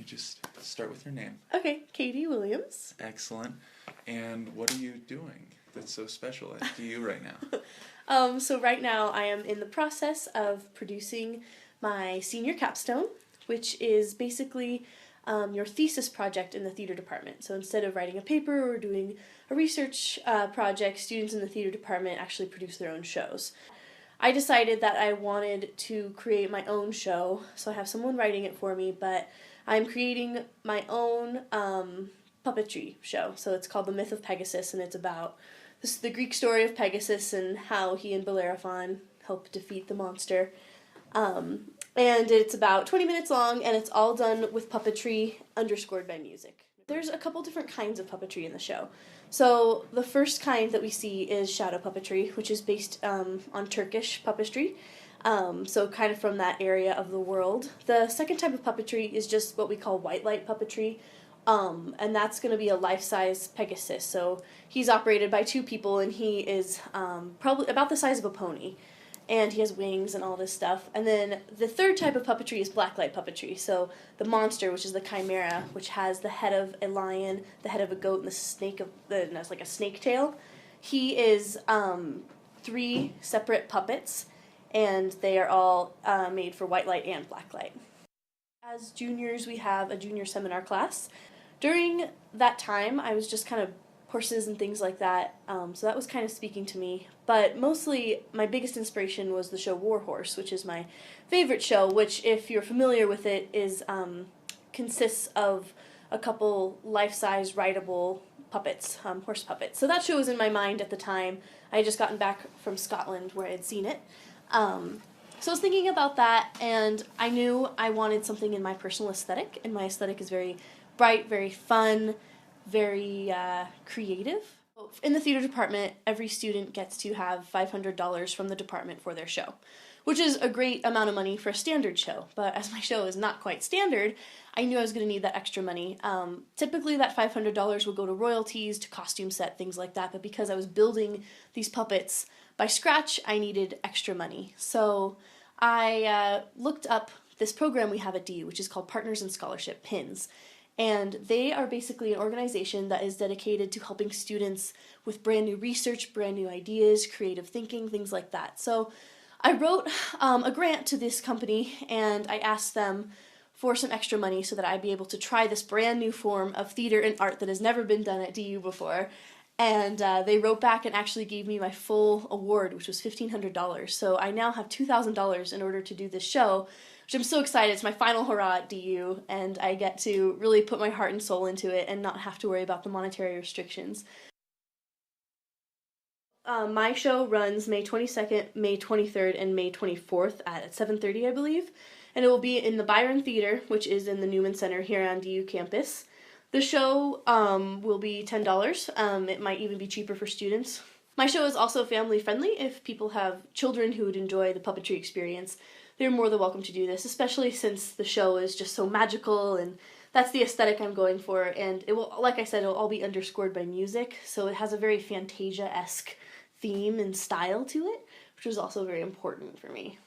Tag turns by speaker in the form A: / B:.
A: just start with your name?
B: Okay, Katy Williams.
A: Excellent. And what are you doing that's so special at DU right now?
B: So right now I am in the process of producing my senior capstone, which is basically your thesis project in the theater department. So instead of writing a paper or doing a research project, students in the theater department actually produce their own shows. I decided that I wanted to create my own show, so I have someone writing it for me, but I'm creating my own puppetry show. So it's called The Myth of Pegasus, and it's about the Greek story of Pegasus and how he and Bellerophon help defeat the monster. And it's about 20 minutes long, and it's all done with puppetry underscored by music. There's a couple different kinds of puppetry in the show. So the first kind that we see is shadow puppetry, which is based on Turkish puppetry, so kind of from that area of the world. The second type of puppetry is just what we call white light puppetry, and that's going to be a life-size Pegasus. So he's operated by two people, and he is probably about the size of a pony. And he has wings and all this stuff. And then the third type of puppetry is blacklight puppetry. So the monster, which is the chimera, which has the head of a lion, the head of a goat, and the snake it's like a snake tail. He is 3 separate puppets, and they are all made for white light and black light. As juniors, we have a junior seminar class. During that time, I was just kind of horses and things like that, so that was kind of speaking to me. But mostly, my biggest inspiration was the show War Horse, which is my favorite show, which, if you're familiar with it, is consists of a couple life-size rideable puppets, horse puppets. So that show was in my mind at the time. I had just gotten back from Scotland where I had seen it. So I was thinking about that, and I knew I wanted something in my personal aesthetic, and my aesthetic is very bright, very fun, very creative. In the theater department, every student gets to have $500 from the department for their show, which is a great amount of money for a standard show. But as my show is not quite standard, I knew I was going to need that extra money. Typically that $500 would go to royalties, to costume set, things like that, but because I was building these puppets by scratch, I needed extra money. So I looked up this program we have at DU, which is called Partners in Scholarship, PINS. And they are basically an organization that is dedicated to helping students with brand new research, brand new ideas, creative thinking, things like that. So I wrote a grant to this company, and I asked them for some extra money so that I'd be able to try this brand new form of theater and art that has never been done at DU before. And they wrote back and actually gave me my full award, which was $1,500. So I now have $2,000 in order to do this show, which I'm so excited. It's my final hurrah at DU, and I get to really put my heart and soul into it and not have to worry about the monetary restrictions. My show runs May 22nd, May 23rd, and May 24th at 7:30, I believe, and it will be in the Byron Theater, which is in the Newman Center here on DU campus. The show will be $10. It might even be cheaper for students. My show is also family friendly. If people have children who would enjoy the puppetry experience, they're more than welcome to do this, especially since the show is just so magical, and that's the aesthetic I'm going for. And it will, like I said, it'll all be underscored by music, so it has a very Fantasia-esque theme and style to it, which was also very important for me.